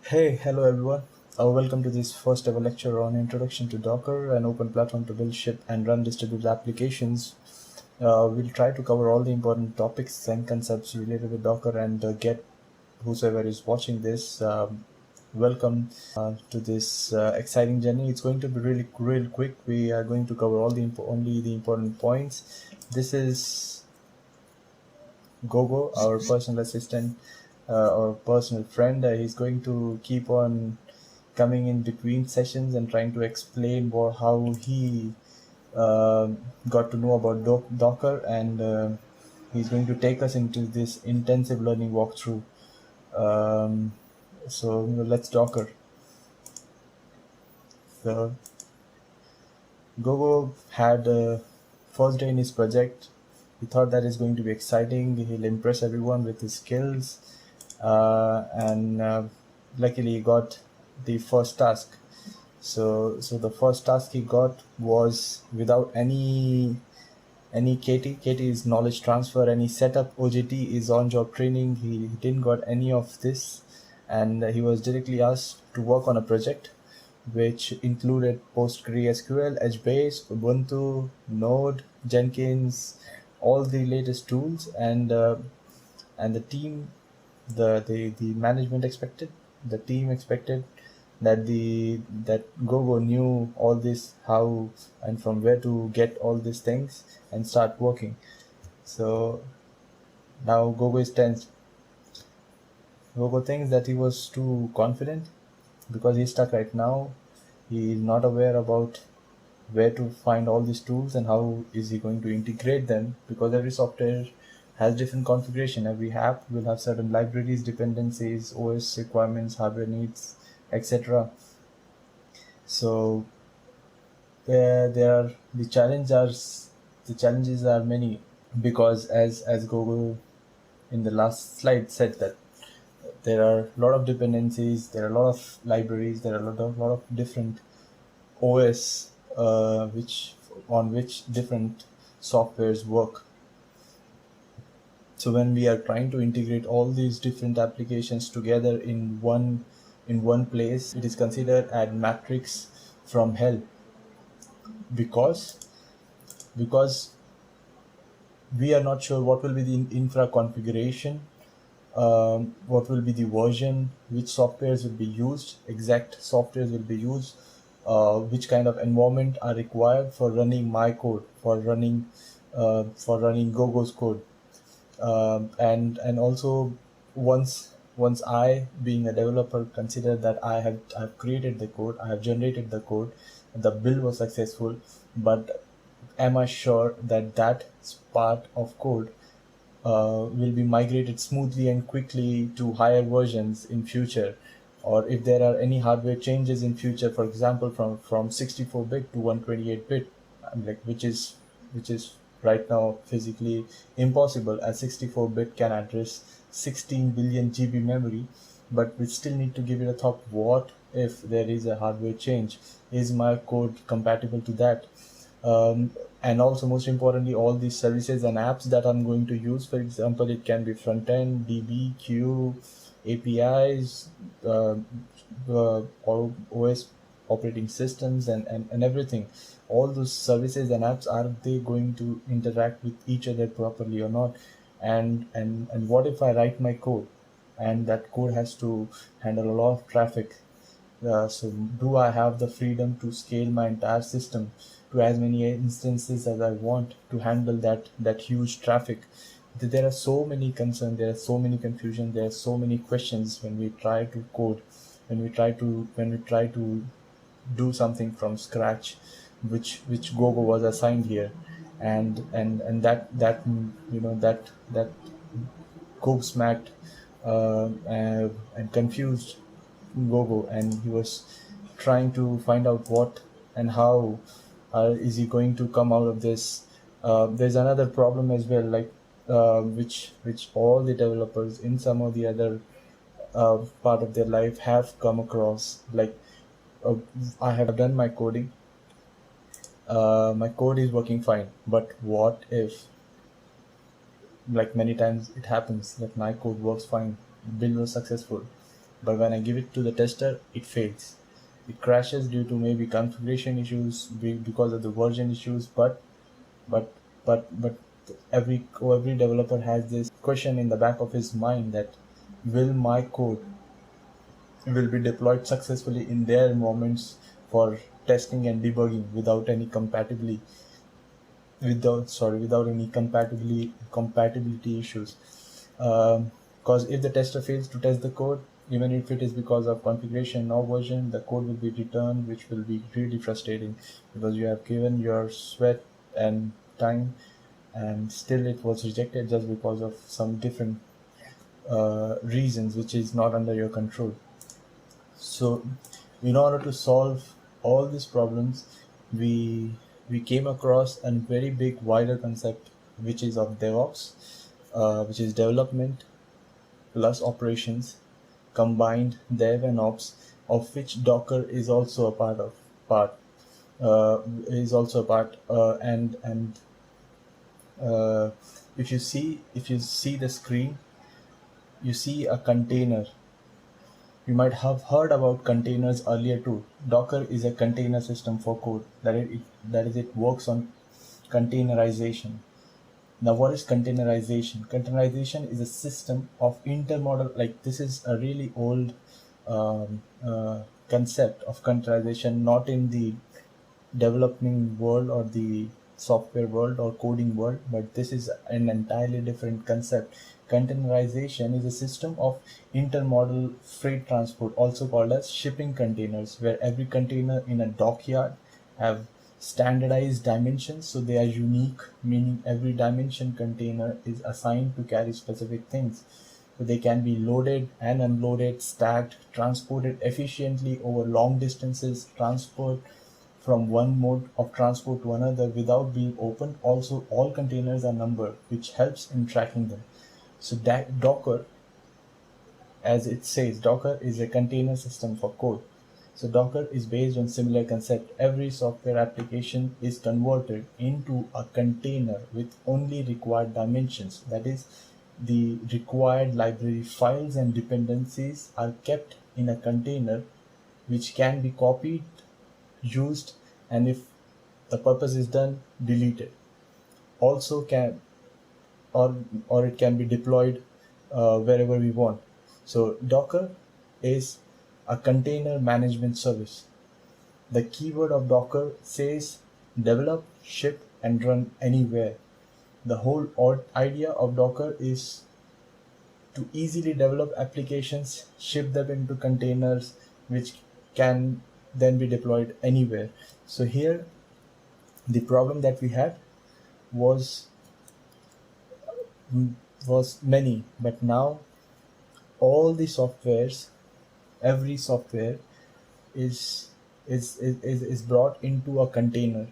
Hey, hello everyone. Welcome to this first ever lecture on Introduction to Docker, an open platform to build, ship, and run distributed applications. We'll try to cover all the important topics and concepts related with Docker and get whosoever is watching this. Welcome to this exciting journey. It's going to be really, real quick. We are going to cover all the only the important points. This is Gogo, our personal assistant, our personal friend. He's going to keep on coming in between sessions and trying to explain how he uh, got to know about Docker, and he's going to take us into this intensive learning walkthrough. Um, so let's Docker. So Gogo had a first day in his project. He thought that is going to be exciting. He'll impress everyone with his skills, and luckily he got the first task. So the first task he got was without any KT. KT is knowledge transfer. Any setup. OJT is on job training. He didn't got any of this, and he was directly asked to work on a project which included PostgreSQL, HBase, Ubuntu, Node, Jenkins, all the latest tools, and the team, the management expected, the team expected that Gogo knew all this, how and from where to get all these things and start working. So now Gogo is tense. Gogo thinks that he was too confident because he's stuck right now. He is not aware about where to find all these tools and how is he going to integrate them, because every software has different configuration. Every app will have certain libraries, dependencies, OS requirements, hardware needs, etc. So there are the challenges are many, because as Google in the last slide said that there are a lot of dependencies, there are a lot of libraries, there are a lot of different OS which different softwares work. So when we are trying to integrate all these different applications together in one place, it is considered a matrix from hell, because because we are not sure what will be the infra configuration, what will be the version, which softwares will be used, exact softwares will be used, which kind of environment are required for running my code, for running Gogo's code, and also once I, being a developer, consider that I've created the code, I have generated the code, the build was successful, but am I sure that that part of code will be migrated smoothly and quickly to higher versions in future, or if there are any hardware changes in future, for example from 64-bit to 128-bit, like which is right now physically impossible, as 64-bit can address 16 billion GB memory, but we still need to give it a thought. What if there is a hardware change? Is my code compatible to that? And also, most importantly, all these services and apps that I'm going to use, for example, it can be front end, DB, queue, APIs, or OS operating systems, and everything. All those services and apps, are they going to interact with each other properly or not? And what if I write my code and that code has to handle a lot of traffic? So do I have the freedom to scale my entire system to as many instances as I want to handle that huge traffic? There are so many concerns, there are so many confusion, there are so many questions when we try to code, when we try to do something from scratch, which Gogo was assigned here, and that gobsmacked and confused Gogo, and he was trying to find out what and how is he going to come out of this. There's another problem as well, like which all the developers in some or the other part of their life have come across. Like uh, I have done my coding, my code is working fine, but what if, like many times it happens that my code works fine, build was successful, but when I give it to the tester, it fails. It crashes due to maybe configuration issues, because of the version issues. But but every developer has this question in the back of his mind that will my code will be deployed successfully in their environments for testing and debugging without any compatibility issues. Because if the tester fails to test the code, even if it is because of configuration or version, the code will be returned, which will be really frustrating because you have given your sweat and time, and still it was rejected just because of some different reasons which is not under your control. So in order to solve all these problems, we came across a very big wider concept, which is of DevOps, which is development plus operations, combined dev and ops, of which Docker is also a part is also a part. And if you see the screen, you see a container. You might have heard about containers earlier too. Docker is a container system for code. It works on containerization. Now, what is containerization? Containerization is a system of intermodal. Like, this is a really old concept of containerization, not in the developing world or the software world or coding world, but this is an entirely different concept. Containerization is a system of intermodal freight transport, also called as shipping containers, where every container in a dockyard have standardized dimensions, so they are unique, meaning every dimension container is assigned to carry specific things. So they can be loaded and unloaded, stacked, transported efficiently over long distances, transport from one mode of transport to another without being opened. Also, all containers are numbered, which helps in tracking them. So that Docker, as it says, Docker is a container system for code. So Docker is based on similar concept. Every software application is converted into a container with only required dimensions. That is, the required library files and dependencies are kept in a container, which can be copied, used, and if the purpose is done, deleted. Also can or it can be deployed wherever we want. So Docker is a container management service. The keyword of Docker says develop, ship, and run anywhere. The whole idea of Docker is to easily develop applications, ship them into containers, which can then be deployed anywhere. So here, the problem that we had was many, but now all the softwares, every software is brought into a container,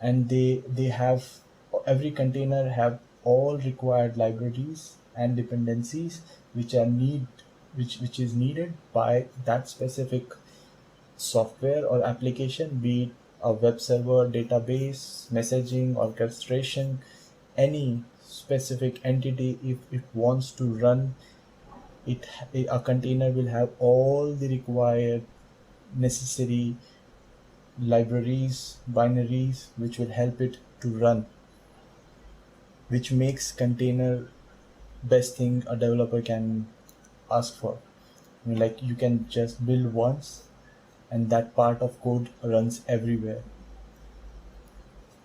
and they have every container have all required libraries and dependencies which are which is needed by that specific software or application, be it a web server, database, messaging, orchestration, any specific entity. If it wants to run it, a container will have all the required necessary libraries, binaries, which will help it to run, which makes container best thing a developer can ask for. I mean, like, you can just build once and that part of code runs everywhere.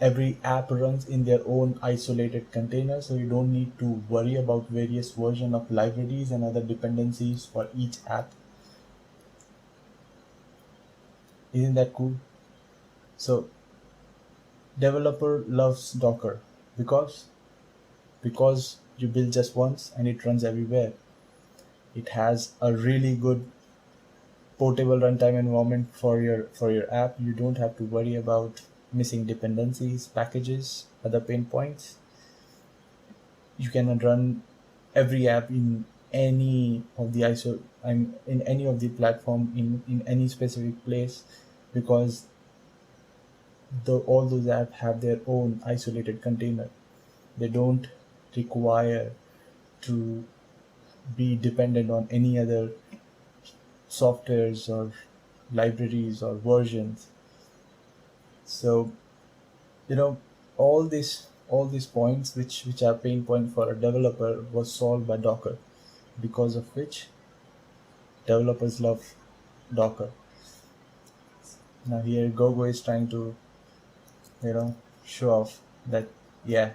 Every app runs in their own isolated container, so you don't need to worry about various versions of libraries and other dependencies for each app. Isn't that cool? So developer loves Docker because you build just once and it runs everywhere. It has a really good portable runtime environment for your app. You don't have to worry about missing dependencies, packages, other pain points. You can run every app in any of the in any of the platform in any specific place, because all those apps have their own isolated container. They don't require to be dependent on any other softwares or libraries or versions. So all these points which are pain point for a developer was solved by Docker, because of which developers love Docker. Now here Gogo is trying to show off that, yeah,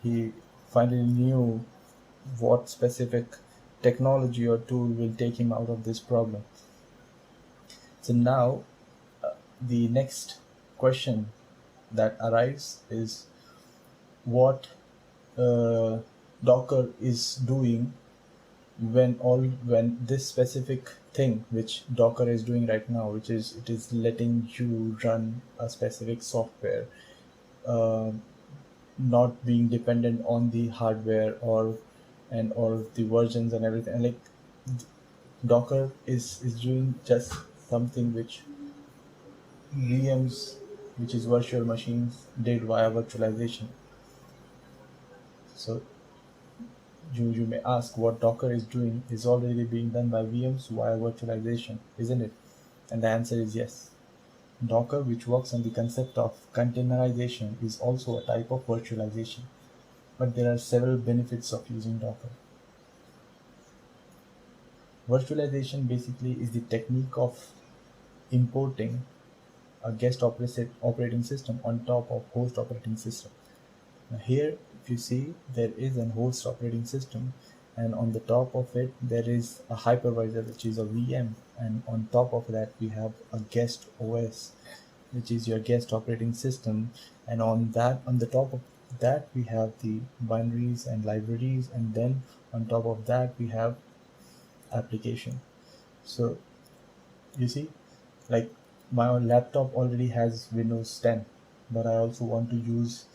he finally knew what specific technology or tool will take him out of this problem. So now the next question that arrives is what Docker is doing when this specific thing which Docker is doing right now, which is it is letting you run a specific software, uh, not being dependent on the hardware or the versions and everything. Like Docker is doing just something which VMs, which is virtual machines, did via virtualization. So you may ask, what Docker is doing is already being done by VMs via virtualization, isn't it? And the answer is yes. Docker, which works on the concept of containerization, is also a type of virtualization, but there are several benefits of using Docker. Virtualization basically is the technique of importing a guest operating system on top of host operating system. Now here, if you see, there is an host operating system, and on the top of it there is a hypervisor, which is a VM, and on top of that we have a guest OS, which is your guest operating system, and on the top of that we have the binaries and libraries, and then on top of that we have application. So you see, like my laptop already has Windows 10, but I also want to use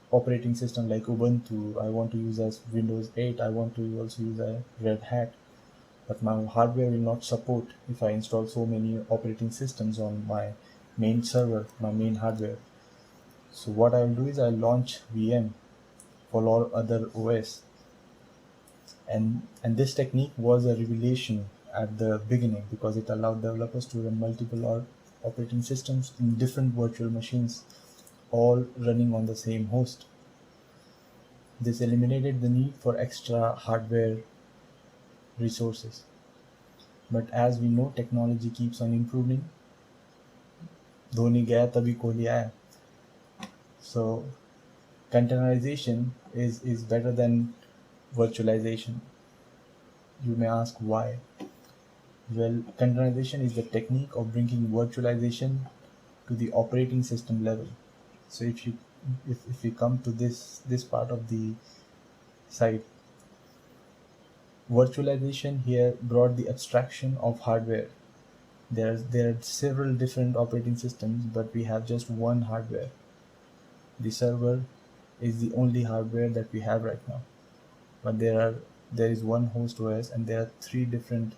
operating system like Ubuntu. I want to use as Windows 8. I want to also use a Red Hat, but my hardware will not support if I install so many operating systems on my main server, my main hardware. So what I will do is I'll launch VM for all other OS, and this technique was a revelation at the beginning because it allowed developers to run multiple operating systems in different virtual machines, all running on the same host. This eliminated the need for extra hardware resources. But as we know, technology keeps on improving. Dhoni गया तभी कोहली आया. So containerization is better than virtualization. You may ask why. Well, containerization is the technique of bringing virtualization to the operating system level. So if we come to this part of the site, virtualization here brought the abstraction of hardware. There are several different operating systems, but we have just one hardware. The server is the only hardware that we have right now, but there is one host OS, and there are 3 different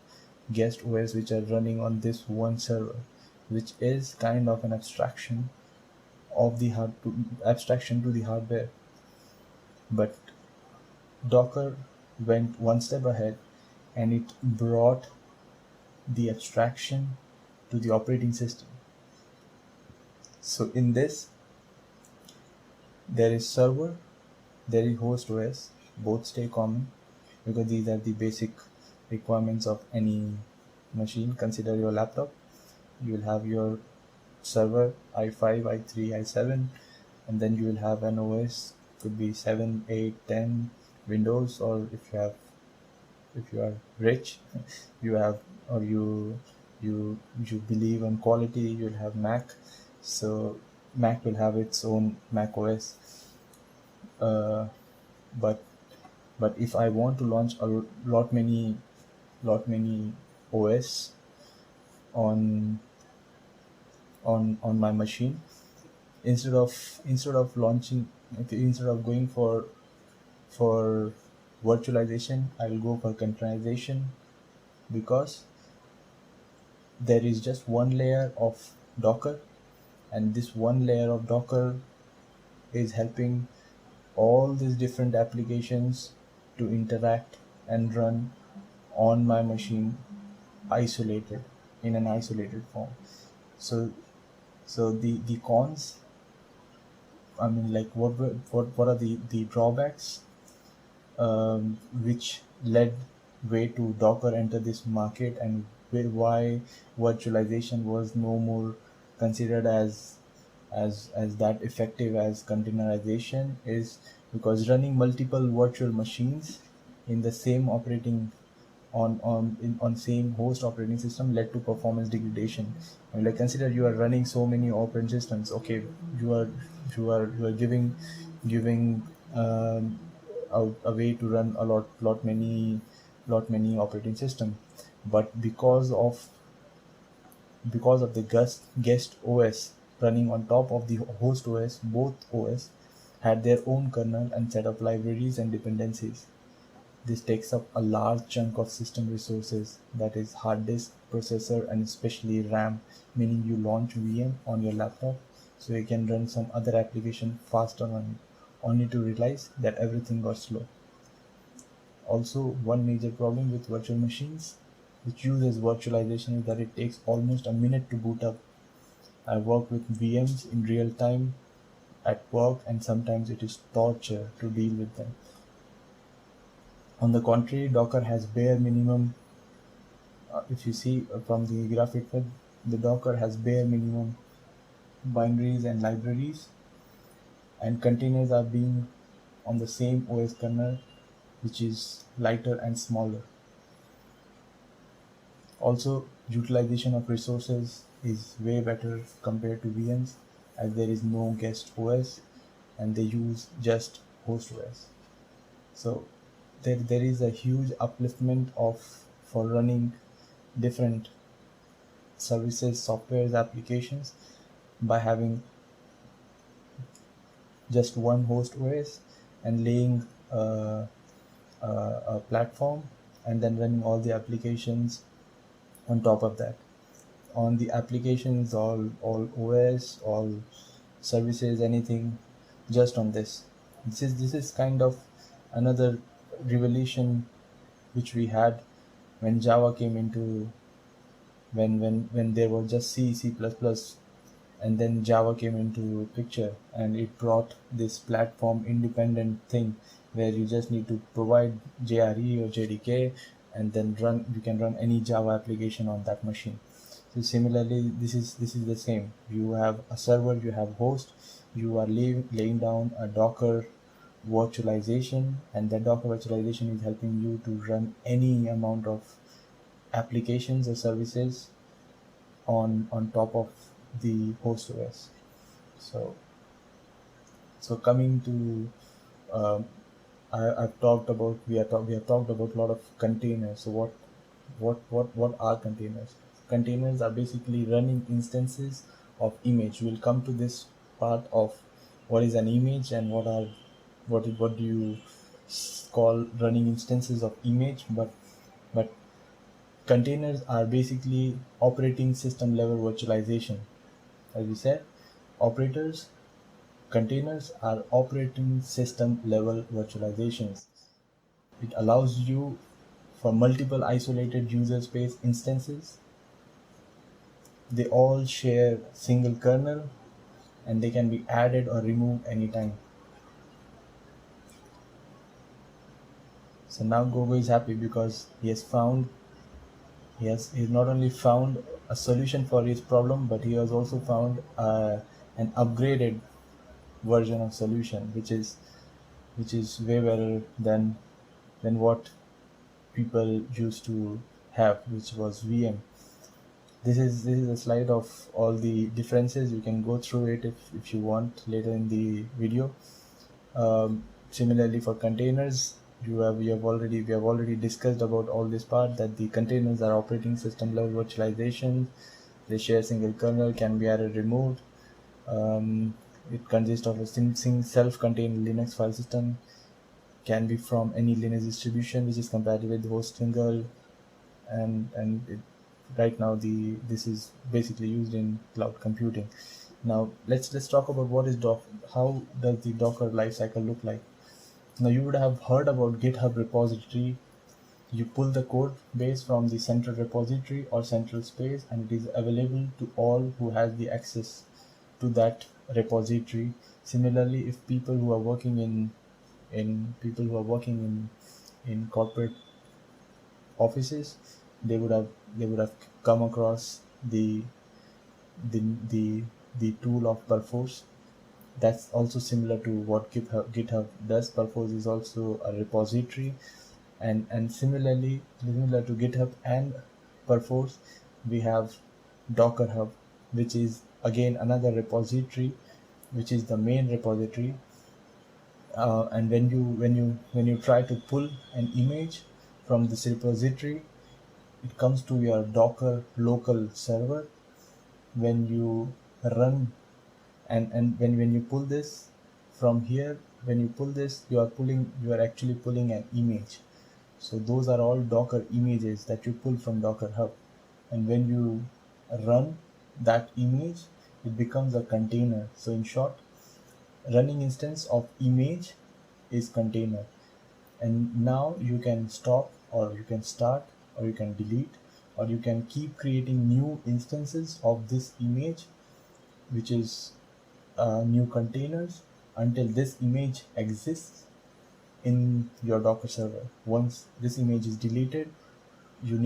guest OS which are running on this one server, which is kind of an abstraction of the abstraction to the hardware. But Docker went one step ahead, and it brought the abstraction to the operating system. So in this, there is server, there is host OS, both stay common because these are the basic requirements of any machine. Consider your laptop. You will have your server i5, i3, i7, and then you will have an OS, could be 7, 8, 10, Windows, or if you are rich, you have, or you believe in quality, you'll have Mac. So Mac will have its own Mac OS. But if I want to launch a lot many OS on my machine, instead of going for virtualization, I will go for containerization, because there is just one layer of Docker, and this one layer of Docker is helping all these different applications to interact and run on my machine isolated, in an isolated form. So the cons, I mean, like, what are the drawbacks, which led way to Docker enter this market, and why virtualization was no more considered as that effective as containerization, is because running multiple virtual machines in the same operating on same host operating system led to performance degradation. And like, consider you are running so many operating systems. Okay, you are you are giving a way to run a lot many operating system, but because of the guest OS running on top of the host OS, both OS had their own kernel and set of libraries and dependencies. This takes up a large chunk of system resources, that is hard disk, processor, and especially RAM, meaning you launch VM on your laptop so you can run some other application faster on it, only to realize that everything got slow. Also, one major problem with virtual machines which uses virtualization is that it takes almost a minute to boot up. I work with VMs in real time at work, and sometimes it is torture to deal with them. On the contrary, Docker has bare minimum. If you see from the graphic web, the Docker has bare minimum binaries and libraries, and containers are being on the same OS kernel, which is lighter and smaller. Also, utilization of resources is way better compared to VMs, as there is no guest OS and they use just host OS. So there is a huge upliftment of for running different services, softwares, applications by having just one host OS and laying a platform and then running all the applications on top of that. On the applications, all OS, all services, anything, just on this. This is kind of another revolution which we had when Java came into, when there was just C plus plus, and then Java came into picture, and it brought this platform independent thing where you just need to provide JRE or JDK, and then you can run any Java application on that machine. So similarly, this is the same. You have a server, you have host, you are laying down a Docker virtualization, and that Docker virtualization is helping you to run any amount of applications or services on top of the host OS. So coming to, I've talked about we have talked about a lot of containers. So what are containers? Containers are basically running instances of image. We'll come to this part of what is an image and what do you call running instances of image, but containers are basically operating system level virtualization. As we said, containers are operating system level virtualizations. It allows you for multiple isolated user space instances. They all share single kernel, and they can be added or removed anytime. So now Gogo is happy because he's not only found a solution for his problem, but he has also found an upgraded version of solution, which is way better than what people used to have, which was VM. This is a slide of all the differences. You can go through it if you want later in the video. Similarly, for containers, we have already discussed about all this part, that the containers are operating system level virtualization. They share single kernel, can be added, removed. It consists of a self-contained Linux file system, can be from any Linux distribution which is compatible with host single, and right now this is basically used in cloud computing. Now let's talk about what is how does the Docker lifecycle look like. Now, you would have heard about GitHub repository You pull the code base from the central repository or central space, and it is available to all who has the access to that repository. Similarly, if people who are working in corporate offices, they would have come across the the the tool of Perforce. That's also similar to what GitHub does. Perforce is also a repository, and similar to GitHub and Perforce, we have Docker Hub, which is again another repository, which is the main repository. And when you try to pull an image from this repository, it comes to your Docker local server. When you run when you pull this from here, when you pull this, you are actually pulling an image. So those are all Docker images that you pull from Docker Hub, and when you run that image, it becomes a container. So in short, running instance of image is container. And now you can stop, or you can start, or you can delete, or you can keep creating new instances of this image, which is new containers, until this image exists in your Docker server. Once this image is deleted, you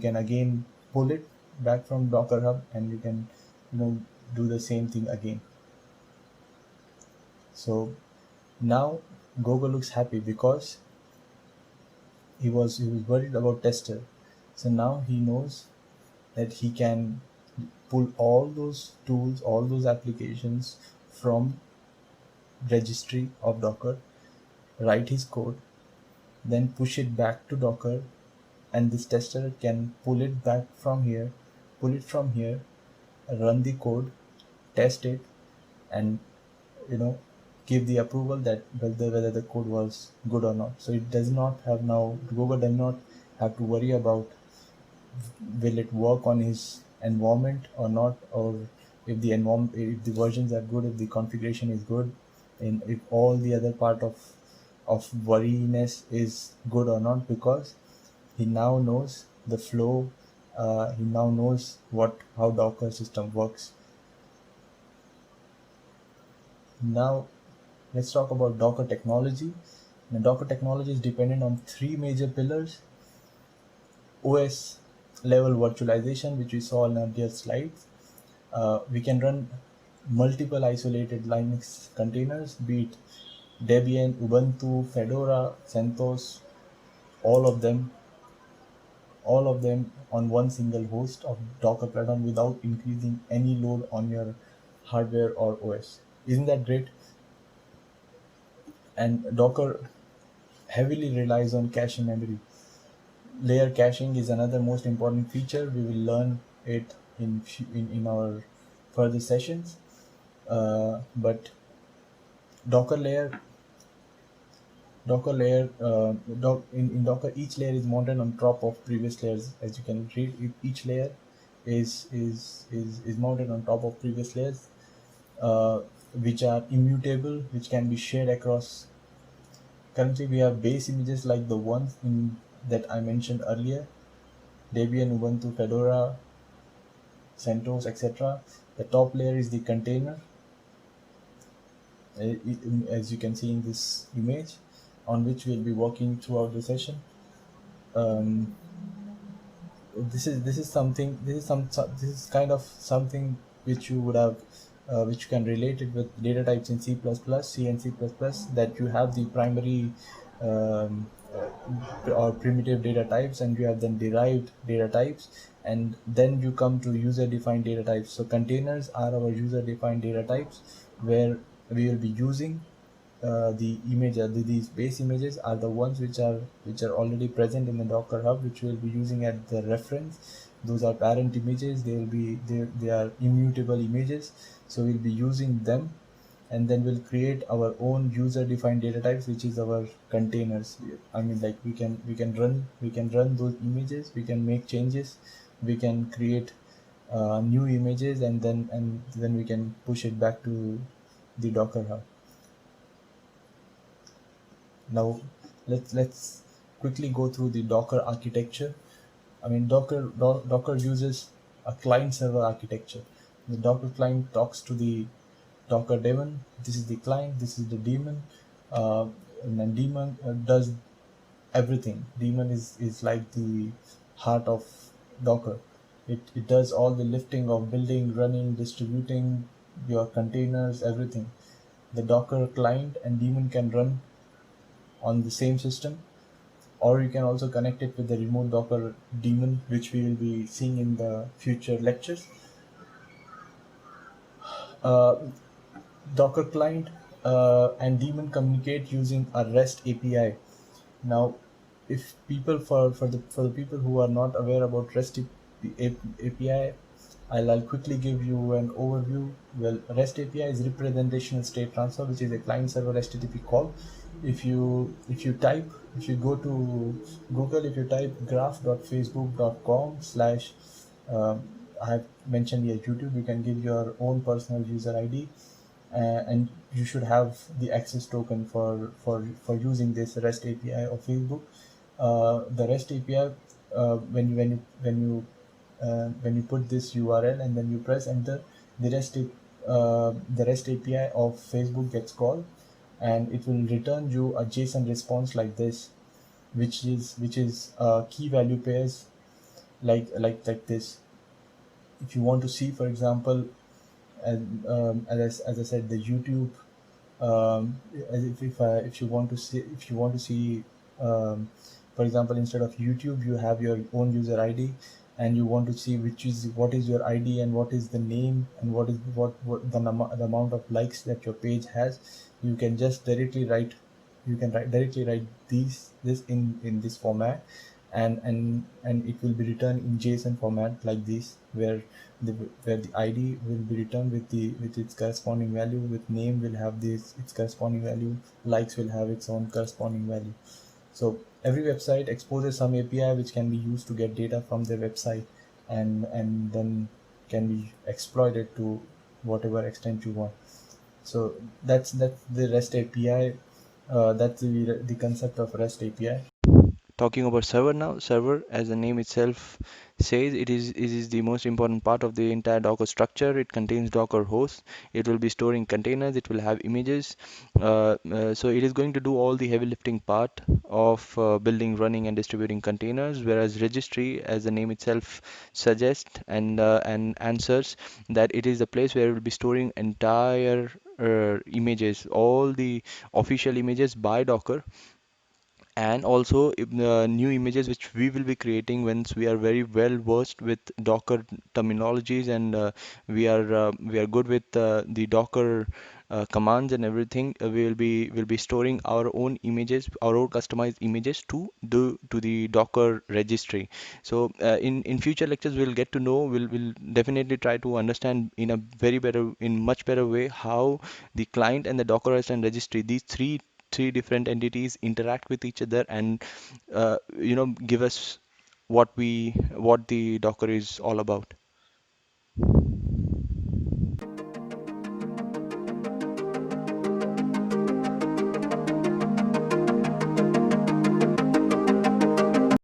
can again pull it back from Docker Hub, and you can do the same thing again. So now Gogo looks happy because he was worried about tester. So now he knows that he can pull all those tools, all those applications from registry of Docker, write his code, then push it back to Docker, and this tester can pull it back from here, run the code, test it, and give the approval that whether the code was good or not. So it does not have now Google does not have to worry about will it work on his environment or not, or if the versions are good, if the configuration is good, and if all the other part of worriness is good or not, because he now knows the flow. He now knows how Docker system works. Now let's talk about Docker technology. Now, Docker technology is dependent on three major pillars: OS level virtualization, which we saw in earlier slides. We can run multiple isolated Linux containers, be it Debian, Ubuntu, Fedora, CentOS, all of them on one single host of Docker platform without increasing any load on your hardware or OS. Isn't that great? And Docker heavily relies on cache memory. Layer caching is another most important feature. We will learn it in our further sessions. But Docker layer, in Docker, each layer is mounted on top of previous layers. As you can read, each layer is mounted on top of previous layers, which are immutable, which can be shared across. Currently, we have base images like the ones that I mentioned earlier: Debian, Ubuntu, Fedora, CentOS, etc. The top layer is the container, as you can see in this image, on which we'll be working throughout the session. This is kind of something which you would have, which you can relate it with data types in C++, C and C++, that you have the primary or primitive data types, and you have then derived data types, and then you come to user-defined data types. So containers are our user-defined data types, where we will be using these base images are the ones which are already present in the Docker Hub, which we'll be using at the reference. Those are parent images. They are immutable images, so we'll be using them, and then we'll create our own user-defined data types, which is our containers. I mean, like we can run those images, we can make changes, we can create new images, and then we can push it back to the Docker Hub. Now let's quickly go through the Docker architecture. I mean, Docker uses a client server architecture. The Docker client talks to the Docker daemon. This is the client. This is the daemon. And then daemon does everything. Daemon is like the heart of Docker. It does all the lifting of building, running, distributing your containers, everything. The Docker client and daemon can run on the same system, or you can also connect it with the remote Docker daemon, which we will be seeing in the future lectures. Uh, Docker client and daemon communicate using a REST API. Now, if people for the people who are not aware about REST API, I'll quickly give you an overview. Well, REST API is representational state transfer, which is a client server HTTP call. If you go to Google, if you type graph.facebook.com/ I have mentioned here YouTube, you can give your own personal user ID, and you should have the access token for using this REST API of Facebook. The REST API, when you put this URL and then you press enter, the REST API of Facebook gets called, and it will return you a JSON response like this, which is key value pairs like this. If you want to see, for example, and as I said, the YouTube, as if you want to see, for example, instead of YouTube, you have your own user ID, and you want to see what is your ID and what is the name and what the amount of likes that your page has. You can just directly write this in this format, and it will be returned in JSON format like this, the where the ID will be returned with its corresponding value, with name will have this its corresponding value, likes will have its own corresponding value. So every website exposes some API which can be used to get data from their website, and then can be exploited to whatever extent you want. So that's the REST API. That's the concept of REST API. Talking about server now, server as the name itself says, it is the most important part of the entire Docker structure. It contains Docker hosts. It will be storing containers. It will have images. So it is going to do all the heavy lifting part of building, running, and distributing containers. Whereas registry, as the name itself suggests and answers, that it is the place where it will be storing entire images, all the official images by Docker, and also new images which we will be creating once we are very well versed with Docker terminologies, and we are good with the Docker commands and everything. We will be storing our own images, our own customized images to the Docker registry. So in future lectures we'll get to know, we'll definitely try to understand in much better way how the client and the Docker and registry, these three different entities, interact with each other, and give us what the Docker is all about.